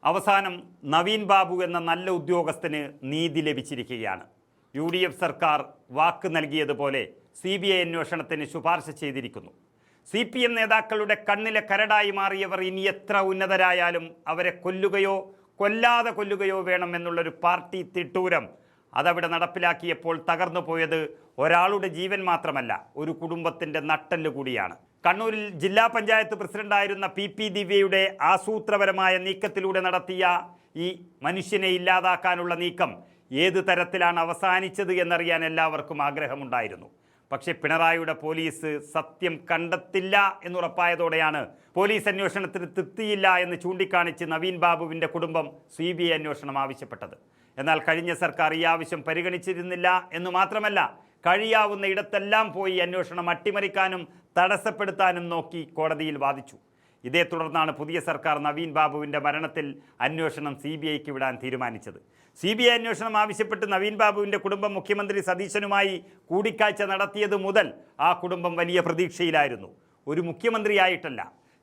അവസാനം നവീൻ ബാബു എന്ന നല്ല ഉദ്യോഗസ്ഥന് നീതി ലഭിച്ചിരിക്കുകയാണ്. UDF സർക്കാർ വാക്ക് നൽകിയതുപോലെ CBI അന്വേഷണത്തിന് ശുപാർശ ചെയ്തിരിക്കുന്നു. CPM നേതാക്കളുടെ കണ്ണിലെ കരടായി മാറിയവർ ഇനി എത്ര ഉന്നതരായാലും അവരെ കൊല്ലുകയോ കൊല്ലാതെ കൊല്ലുകയോ വേണമെന്നുള്ളൊരു പാർട്ടി തിട്ടൂരം അതവിടെ നടപ്പിലാക്കിയപ്പോൾ തകർന്നു പോയത് ഒരാളുടെ ജീവൻ മാത്രമല്ല, ഒരു കുടുംബത്തിൻ്റെ നട്ടെല്ല് കൂടിയാണ്. കണ്ണൂരിൽ ജില്ലാ പഞ്ചായത്ത് പ്രസിഡന്റായിരുന്ന PP ദിവ്യയുടെ ആസൂത്രപരമായ നീക്കത്തിലൂടെ നടത്തിയ ഈ മനുഷ്യനെ ഇല്ലാതാക്കാനുള്ള നീക്കം ഏത് തരത്തിലാണ് അവസാനിച്ചത് എന്നറിയാൻ എല്ലാവർക്കും ആഗ്രഹമുണ്ടായിരുന്നു. പക്ഷേ പിണറായിയുടെ പോലീസ് സത്യം കണ്ടെത്തില്ല എന്നുറപ്പായതോടെയാണ് പോലീസ് അന്വേഷണത്തിന് തൃപ്തിയില്ല എന്ന് ചൂണ്ടിക്കാണിച്ച് നവീൻ ബാബുവിൻ്റെ കുടുംബം CBI അന്വേഷണം ആവശ്യപ്പെട്ടത്. എന്നാൽ കഴിഞ്ഞ സർക്കാർ ഈ ആവശ്യം പരിഗണിച്ചിരുന്നില്ല എന്ന് മാത്രമല്ല, കഴിയാവുന്ന ഇടത്തെല്ലാം പോയി അന്വേഷണം അട്ടിമറിക്കാനും തടസ്സപ്പെടുത്താനും നോക്കി കോടതിയിൽ വാദിച്ചു. ഇതേ തുടർന്നാണ് പുതിയ സർക്കാർ നവീൻ ബാബുവിൻ്റെ മരണത്തിൽ അന്വേഷണം CBIക്ക് വിടാൻ തീരുമാനിച്ചത്. CBI അന്വേഷണം ആവശ്യപ്പെട്ട് നവീൻ ബാബുവിൻ്റെ കുടുംബം മുഖ്യമന്ത്രി സതീശനുമായി കൂടിക്കാഴ്ച നടത്തിയത് മുതൽ ആ കുടുംബം വലിയ പ്രതീക്ഷയിലായിരുന്നു. ഒരു മുഖ്യമന്ത്രിയായിട്ടല്ല,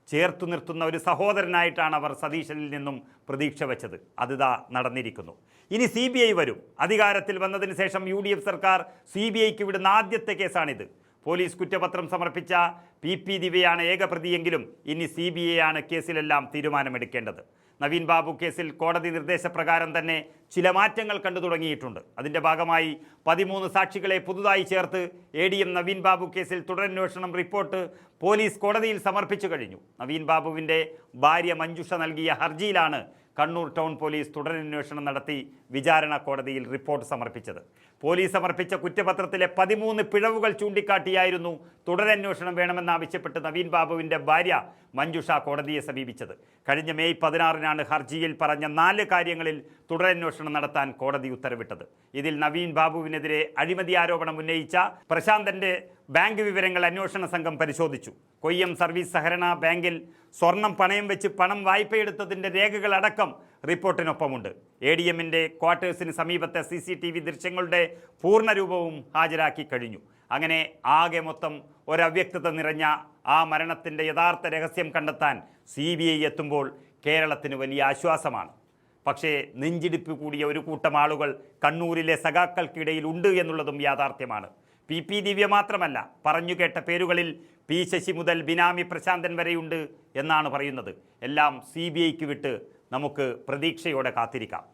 ചേർത്തു നിർത്തുന്ന ഒരു സഹോദരനായിട്ടാണ് അവർ സതീശനിൽ നിന്നും പ്രതീക്ഷ വെച്ചത്. അതിതാ നടന്നിരിക്കുന്നു. ഇനി CBI വരും. അധികാരത്തിൽ വന്നതിന് ശേഷം UDF സർക്കാർ CBIക്ക് വിടുന്ന ആദ്യത്തെ കേസാണിത്. പോലീസ് കുറ്റപത്രം സമർപ്പിച്ച PP ദിവ്യയാണ് ഏക പ്രതിയെങ്കിലും ഇനി CBI ആണ് കേസിലെല്ലാം തീരുമാനമെടുക്കേണ്ടത്. നവീൻ ബാബു കേസിൽ കോടതി നിർദ്ദേശപ്രകാരം തന്നെ ചില മാറ്റങ്ങൾ കണ്ടു തുടങ്ങിയിട്ടുണ്ട്. അതിൻ്റെ ഭാഗമായി 13 സാക്ഷികളെ പുതുതായി ചേർത്ത് ADM നവീൻ ബാബു കേസിൽ തുടരന്വേഷണം റിപ്പോർട്ട് പോലീസ് കോടതിയിൽ സമർപ്പിച്ചു കഴിഞ്ഞു. നവീൻ ബാബുവിൻ്റെ ഭാര്യ മഞ്ജുഷ നൽകിയ ഹർജിയിലാണ് കണ്ണൂർ ടൗൺ പോലീസ് തുടരന്വേഷണം നടത്തി വിചാരണ കോടതിയിൽ റിപ്പോർട്ട് സമർപ്പിച്ചത്. പോലീസ് സമർപ്പിച്ച കുറ്റപത്രത്തിലെ 13 പിഴവുകൾ ചൂണ്ടിക്കാട്ടിയായിരുന്നു തുടരന്വേഷണം വേണമെന്നാവശ്യപ്പെട്ട് നവീൻ ബാബുവിൻ്റെ ഭാര്യ മഞ്ജുഷ കോടതിയെ സമീപിച്ചത്. കഴിഞ്ഞ മെയ് 16-നാണ് ഹർജിയിൽ പറഞ്ഞ 4 കാര്യങ്ങളിൽ തുടരന്വേഷണം നടത്താൻ കോടതി ഉത്തരവിട്ടത്. ഇതിൽ നവീൻ ബാബുവിനെതിരെ അഴിമതി ആരോപണം ഉന്നയിച്ച പ്രശാന്തൻ്റെ ബാങ്ക് വിവരങ്ങൾ അന്വേഷണ സംഘം പരിശോധിച്ചു. കൊയ്യം സർവീസ് സഹകരണ ബാങ്കിൽ സ്വർണം പണയം വെച്ച് പണം വായ്പയെടുത്തതിൻ്റെ രേഖകളടക്കം റിപ്പോർട്ടിനൊപ്പമുണ്ട്. ADMൻ്റെ ക്വാർട്ടേഴ്സിന് സമീപത്തെ CCTV ദൃശ്യങ്ങളുടെ പൂർണ്ണരൂപവും ഹാജരാക്കി കഴിഞ്ഞു. അങ്ങനെ ആകെ മൊത്തം ഒരവ്യക്തത നിറഞ്ഞ ആ മരണത്തിൻ്റെ യഥാർത്ഥ രഹസ്യം കണ്ടെത്താൻ CBI എത്തുമ്പോൾ കേരളത്തിന് വലിയ ആശ്വാസമാണ്. പക്ഷേ നെഞ്ചിടിപ്പ് കൂടിയ ഒരു കൂട്ടം ആളുകൾ കണ്ണൂരിലെ സഖാക്കൾക്കിടയിൽ ഉണ്ട് എന്നുള്ളതും യാഥാർത്ഥ്യമാണ്. PP ദിവ്യ മാത്രമല്ല, പറഞ്ഞുകേട്ട പേരുകളിൽ P ശശി മുതൽ ബിനാമി പ്രശാന്തൻ വരെയുണ്ട് എന്നാണ് പറയുന്നത്. എല്ലാം CBIക്ക് വിട്ട് നമുക്ക് പ്രതീക്ഷയോടെ കാത്തിരിക്കാം.